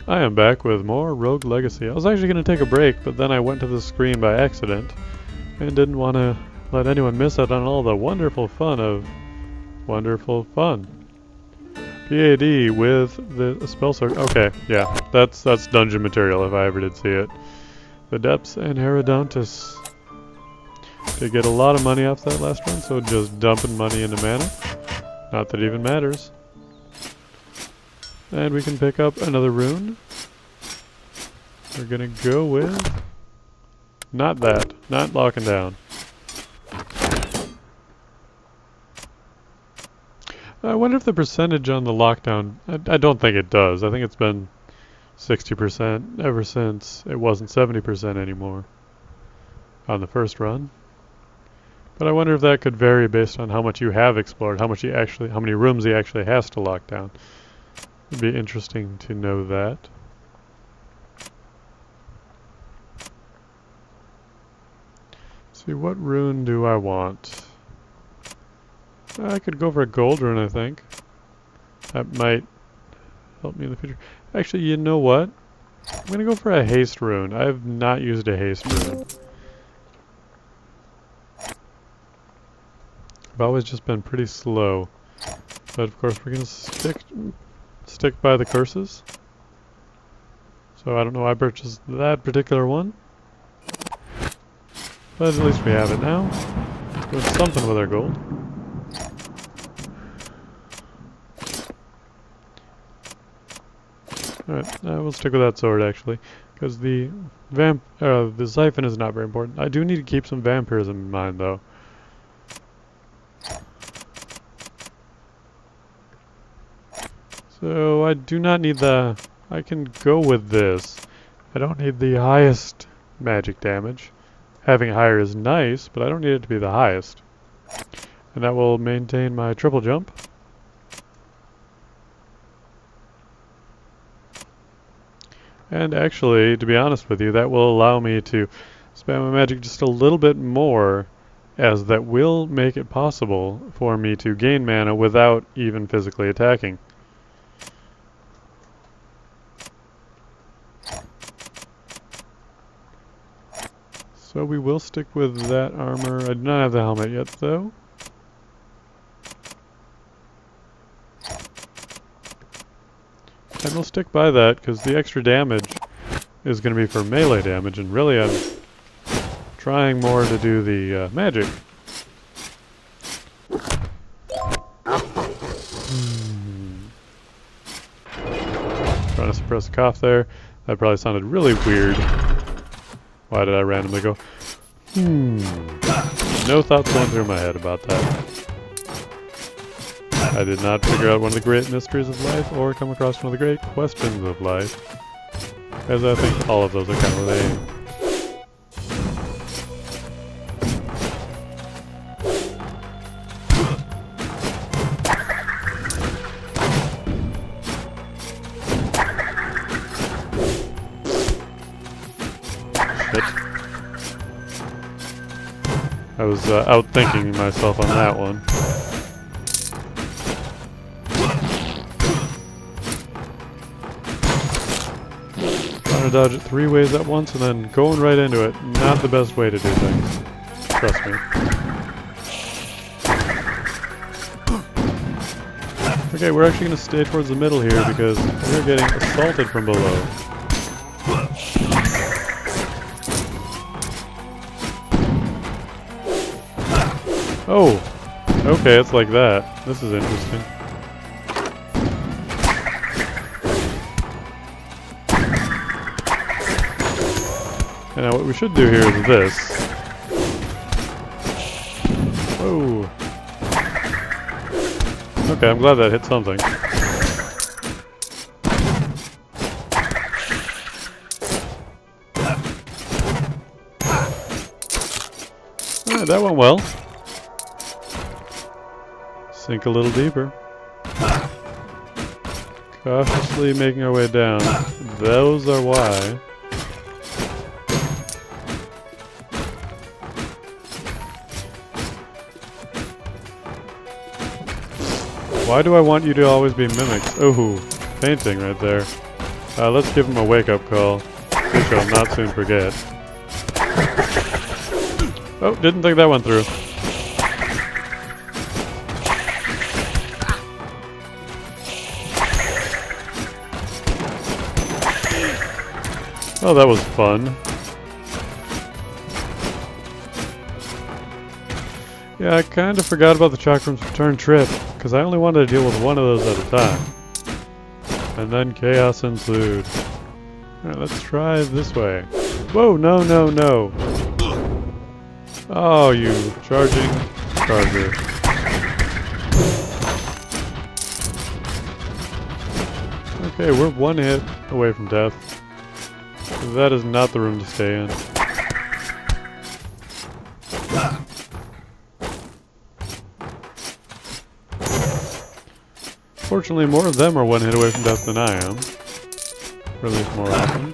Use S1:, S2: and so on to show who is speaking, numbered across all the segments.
S1: I am back with more Rogue Legacy. I was actually going to take a break, but then I went to the screen by accident and didn't want to let anyone miss out on all the wonderful fun of wonderful fun. PAD with the spell circle. Okay, yeah, that's dungeon material if I ever did see it. The Depths and Herodontus. Did get a lot of money off that last run, so just dumping money into mana. Not that it even matters. And we can pick up another rune. We're gonna go with... not that. Not locking down. I wonder if the percentage on the lockdown... I don't think it does. I think it's been 60% ever since it wasn't 70% anymore on the first run. But I wonder if that could vary based on how much you have explored, how many rooms he actually has to lock down. It'd be interesting to know that. Let's see, what rune do I want? I could go for a gold rune, I think. That might help me in the future. Actually, you know what? I'm gonna go for a haste rune. I have not used a haste rune. I've always just been pretty slow. But of course we're gonna stick by the curses. So I don't know why I purchased that particular one. But at least we have it now. Doing something with our gold. Alright, we'll stick with that sword actually. Because the siphon is not very important. I do need to keep some vampirism in mind though. So I do not need the... I can go with this. I don't need the highest magic damage. Having higher is nice, but I don't need it to be the highest. And that will maintain my triple jump. And actually, to be honest with you, that will allow me to spam my magic just a little bit more, as that will make it possible for me to gain mana without even physically attacking. So we will stick with that armor. I do not have the helmet yet, though. And we'll stick by that, because the extra damage is going to be for melee damage, and really I'm trying more to do the magic. Trying to suppress a cough there. That probably sounded really weird. Why did I randomly go, No thoughts going through my head about that. I did not figure out one of the great mysteries of life or come across one of the great questions of life. As I think all of those are kind of related. I was outthinking myself on that one. Trying to dodge it 3 ways at once and then going right into it. Not the best way to do things. Trust me. Okay, we're actually going to stay towards the middle here because we're getting assaulted from below. Oh, okay, it's like that. This is interesting. And now what we should do here is this. Whoa. Okay, I'm glad that hit something. Alright, that went well. Sink a little deeper. Cautiously making our way down. Those are why. Why do I want you to always be mimics? Oh, fainting right there. Let's give him a wake-up call. We shall not soon forget. Oh, didn't think that went through. Oh, that was fun. Yeah, I kind of forgot about the Chakram's return trip, because I only wanted to deal with one of those at a time. And then chaos ensued. Alright, let's try this way. Whoa, no, no, no. Oh, you charging charger. Okay, we're one hit away from death. That is not the room to stay in. Fortunately, more of them are one hit away from death than I am. Or at least more often.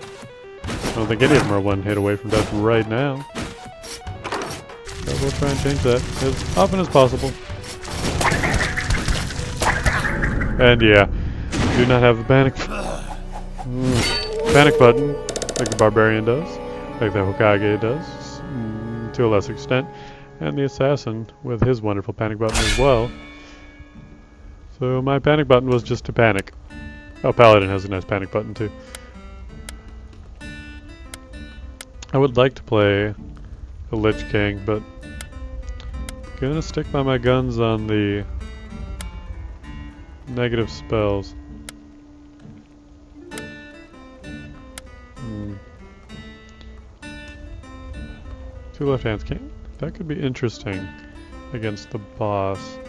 S1: I don't think any of them are one hit away from death right now. But we'll try and change that as often as possible. And yeah, do not have the panic button like the Barbarian does, like the Hokage does, to a lesser extent, and the Assassin with his wonderful panic button as well. So my panic button was just to panic. Oh, Paladin has a nice panic button too. I would like to play a Lich King, but gonna stick by my guns on the negative spells. Two left hands. That could be interesting against the boss.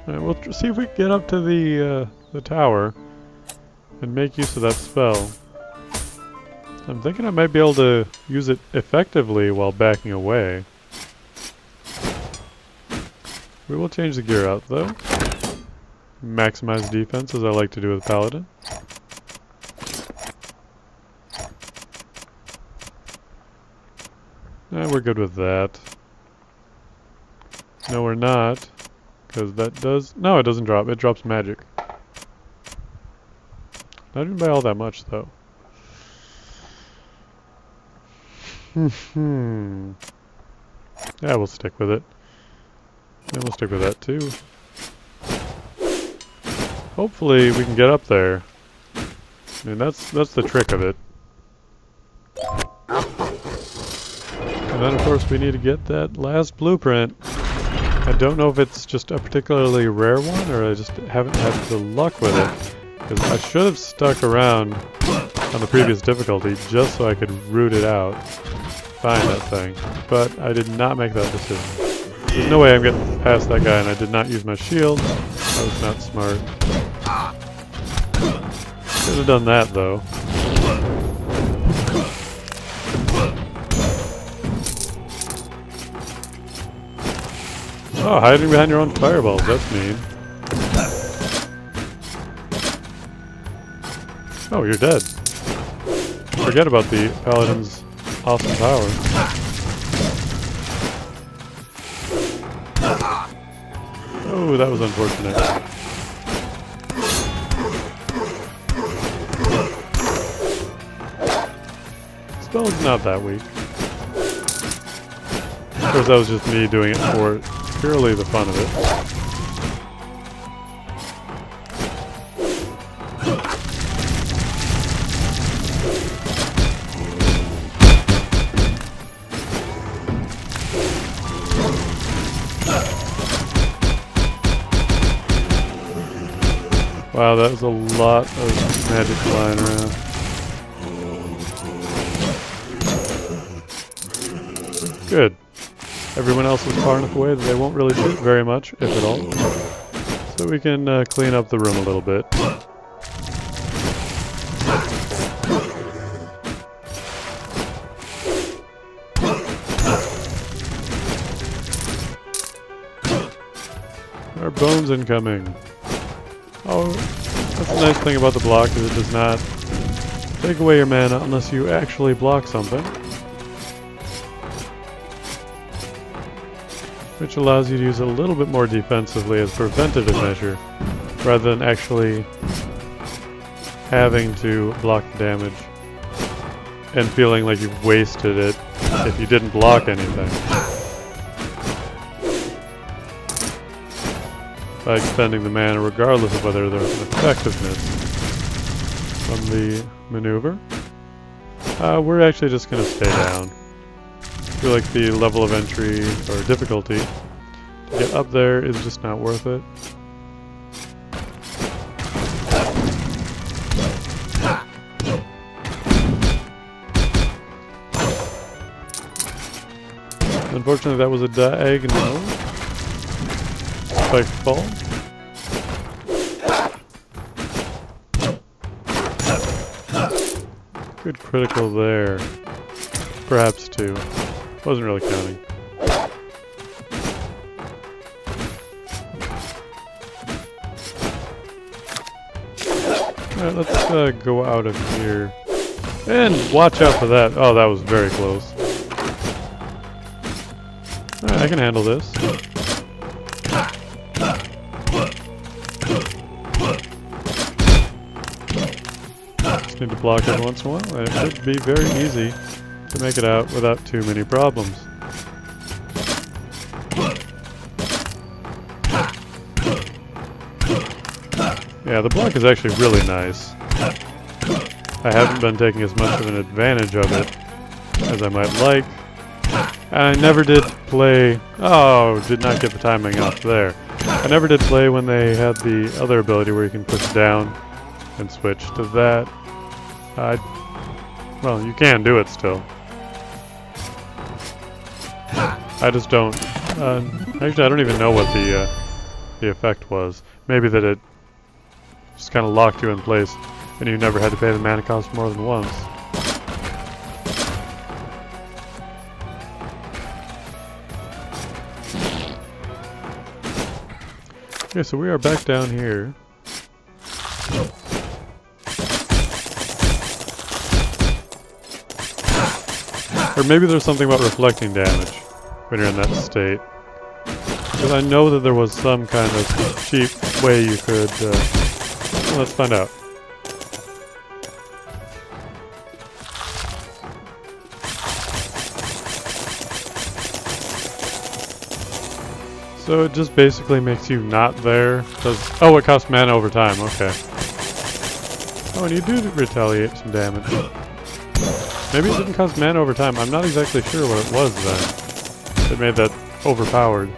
S1: Alright, we'll see if we can get up to the tower and make use of that spell. I'm thinking I might be able to use it effectively while backing away. We will change the gear out though. Maximize defense as I like to do with Paladin. We're good with that. No, we're not. Because that does... No, it doesn't drop. It drops magic. Not even by all that much, though. Yeah, we'll stick with it. And we'll stick with that, too. Hopefully, we can get up there. I mean, that's the trick of it. And then, of course, we need to get that last blueprint. I don't know if it's just a particularly rare one, or I just haven't had the luck with it. Because I should have stuck around on the previous difficulty just so I could root it out. Find that thing. But I did not make that decision. There's no way I'm getting past that guy, and I did not use my shield. That was not smart. Could have done that, though. Oh, hiding behind your own fireballs, that's mean. Oh, you're dead. Forget about the Paladin's awesome power. Oh, that was unfortunate. Spell's not that weak. Of course, that was just me doing it for purely the fun of it. Wow, that was a lot of magic flying around. Good. Everyone else is far enough away that they won't really shoot very much, if at all. So we can clean up the room a little bit. Our bones incoming. Oh, that's a nice thing about the block, is it does not take away your mana unless you actually block something. Which allows you to use it a little bit more defensively as a preventative measure, rather than actually having to block the damage and feeling like you've wasted it if you didn't block anything. By expending the mana regardless of whether there was an effectiveness from the maneuver. We're actually just going to stay down. I feel like the level of entry or difficulty to get up there is just not worth it. Unfortunately, that was a diagonal spike fall. Good critical there. Perhaps two. Wasn't really counting. Alright, let's go out of here. And watch out for that. Oh, that was very close. Alright, I can handle this. Just need to block every once in a while, and it should be very easy to make it out without too many problems. Yeah, the block is actually really nice. I haven't been taking as much of an advantage of it as I might like. And I never did play... Oh, did not get the timing off there. I never did play when they had the other ability where you can push down and switch to that. Well, you can do it still. I just don't... actually, I don't even know what the effect was. Maybe that it just kind of locked you in place and you never had to pay the mana cost more than once. Okay, so we are back down here. Or maybe there's something about reflecting damage when you're in that state. Because I know that there was some kind of cheap way you could... well, let's find out. So it just basically makes you not there. Oh, it costs mana over time, okay. Oh, and you do retaliate some damage. Maybe it didn't cost mana over time. I'm not exactly sure what it was then. It made that overpowered.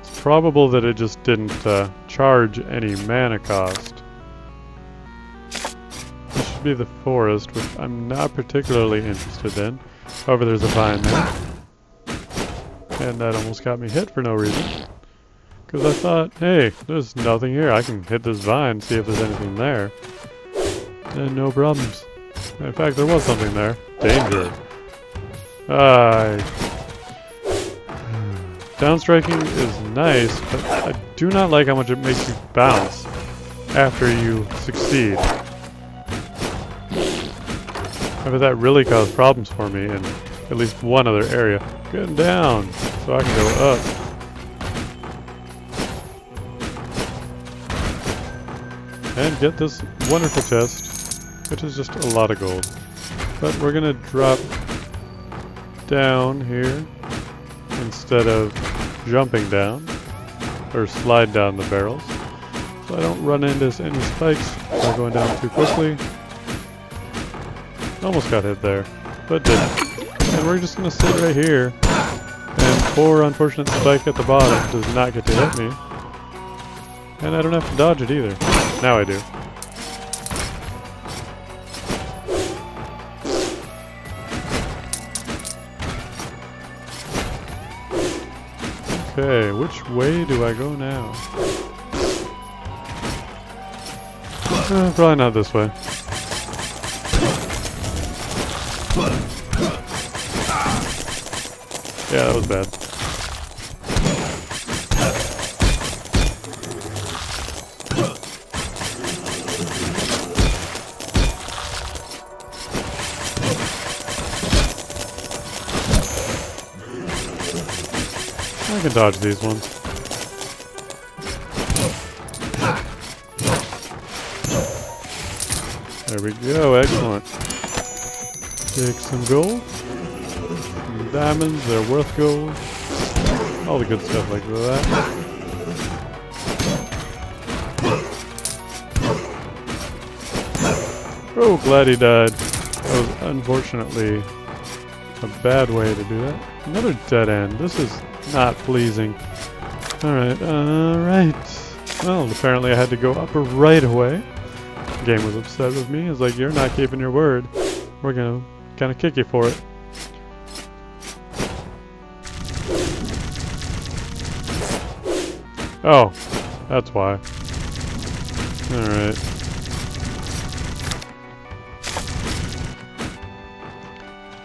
S1: It's probable that it just didn't charge any mana cost. Be the forest, which I'm not particularly interested in. However, there's a vine there. And that almost got me hit for no reason. Because I thought, hey, there's nothing here. I can hit this vine, see if there's anything there. And no problems. In fact, there was something there. Danger. Downstriking is nice, but I do not like how much it makes you bounce after you succeed. However, that really caused problems for me in at least one other area. Getting down, so I can go up. And get this wonderful chest, which is just a lot of gold. But we're going to drop down here instead of jumping down, or slide down the barrels. So I don't run into any spikes by going down too quickly. Almost got hit there, but didn't. And we're just going to sit right here, and poor unfortunate spike at the bottom does not get to hit me. And I don't have to dodge it either. Now I do. Okay, which way do I go now? Probably not this way. Yeah, that was bad. can dodge these ones. There we go, excellent. Take some gold. Some diamonds, they're worth gold. All the good stuff like that. Oh, glad he died. That was unfortunately a bad way to do that. Another dead end. This is not pleasing. Alright, Well, apparently I had to go up right away. The game was upset with me. It's like, you're not keeping your word. We're gonna kind of kick you for it. Oh, that's why. Alright.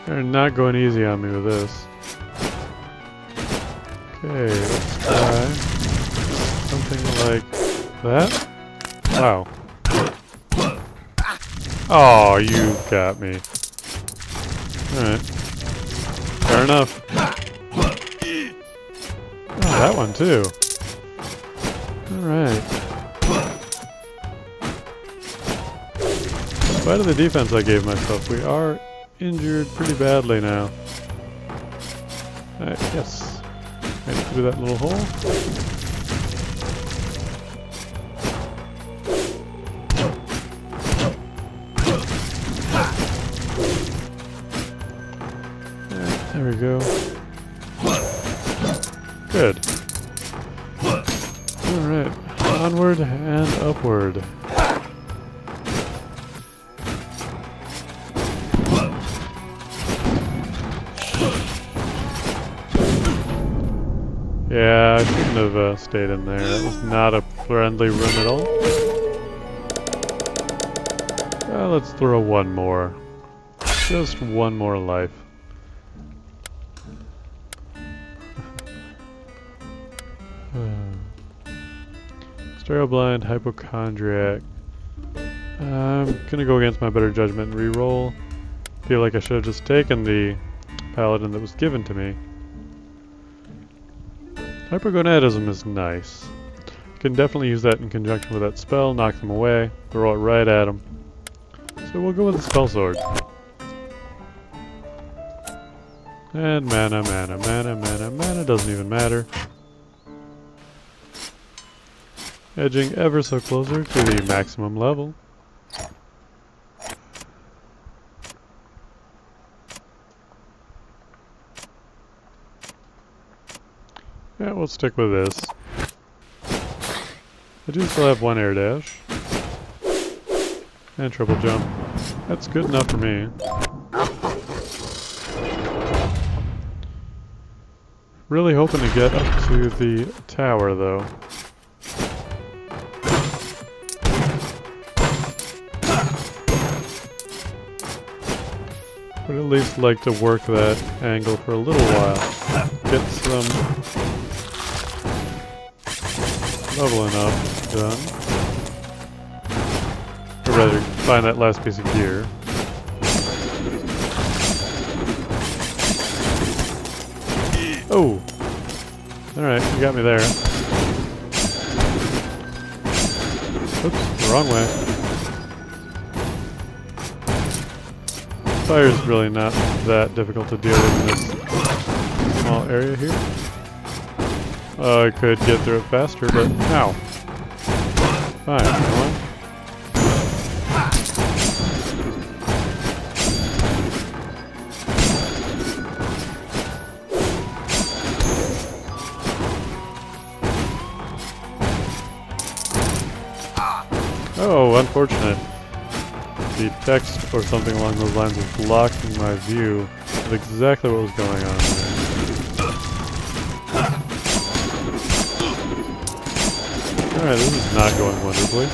S1: They're not going easy on me with this. Okay, let's try something like that. Wow. Oh, you got me. Alright. Fair enough. Oh, that one too. Alright. In spite of the defense I gave myself, we are injured pretty badly now. Alright, yes. Made it through that little hole. Alright, there we go. Good. Alright, onward and upward. Yeah, I shouldn't have stayed in there. That was not a friendly room at all. Let's throw one more. Just one more life. Stereoblind, hypochondriac. I'm gonna go against my better judgment and re-roll. Feel like I should have just taken the paladin that was given to me. Hypergonadism is nice. You can definitely use that in conjunction with that spell, knock them away, throw it right at them. So we'll go with the spell sword. And mana doesn't even matter. Edging ever so closer to the maximum level. Yeah, we'll stick with this. I do still have one air dash. And triple jump. That's good enough for me. Really hoping to get up to the tower, though. Would at least like to work that angle for a little while. Get some leveling up done. Or rather, find that last piece of gear. Oh! Alright, you got me there. Oops, wrong way. Fire's really not that difficult to deal with in this small area here. I could get through it faster, but ow. Fine, you know what? Oh, unfortunate. The text or something along those lines was blocking my view of exactly what was going on there. Alright, this is not going wonderfully.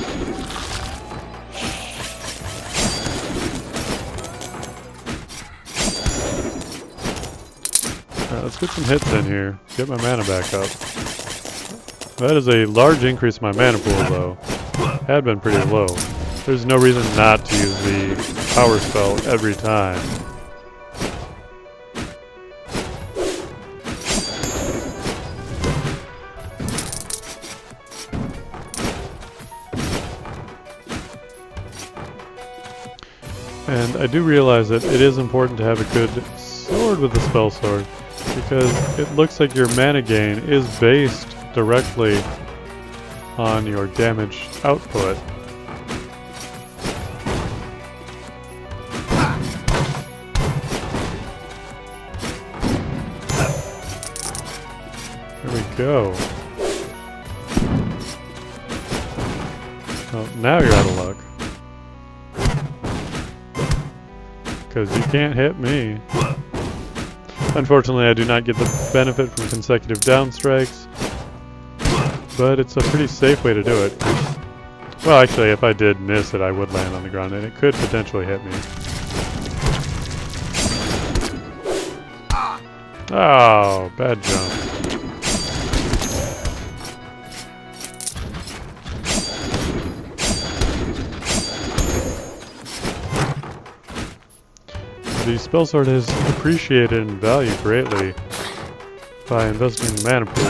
S1: Alright, let's get some hits in here. Get my mana back up. That is a large increase in my mana pool, though. Had been pretty low. There's no reason not to use the power spell every time. And I do realize that it is important to have a good sword with the spell sword, because it looks like your mana gain is based directly on your damage output. There we go. Well, now you're out of luck. Because you can't hit me. Unfortunately, I do not get the benefit from consecutive down strikes, but it's a pretty safe way to do it. Well, actually, if I did miss it, I would land on the ground, and it could potentially hit me. Oh, bad jump. The spell sword is appreciated in value greatly by investing in mana pool.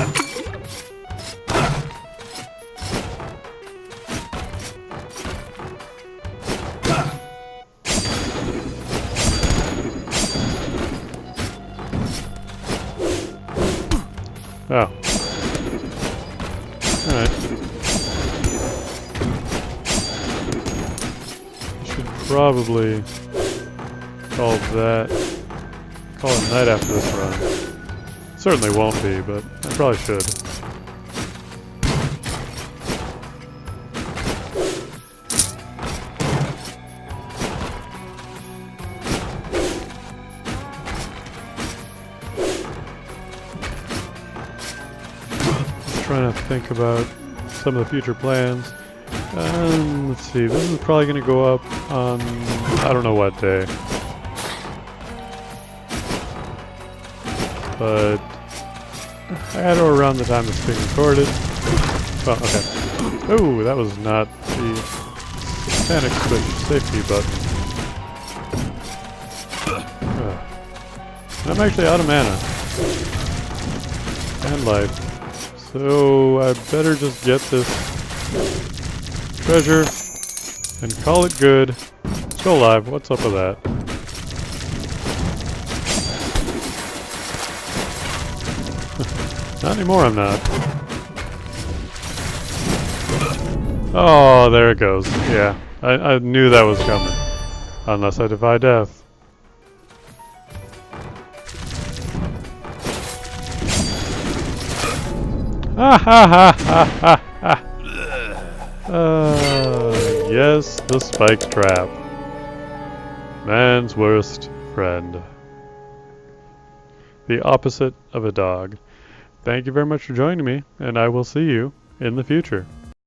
S1: Oh. Alright. Should probably call it night after this run. Certainly won't be, but I probably should. Trying to think about some of the future plans. Let's see, this is probably going to go up on I don't know what day. But I had it around the time it's being recorded. Well, okay. Oh, that was not the panic switch safety button. I'm actually out of mana. And life. So I better just get this treasure and call it good. Still alive. What's up with that? Not anymore, I'm not. Oh, there it goes. Yeah, I knew that was coming. Unless I defy death. Ha ha ha ha ha ha! Yes, the spike trap. Man's worst friend. The opposite of a dog. Thank you very much for joining me, and I will see you in the future.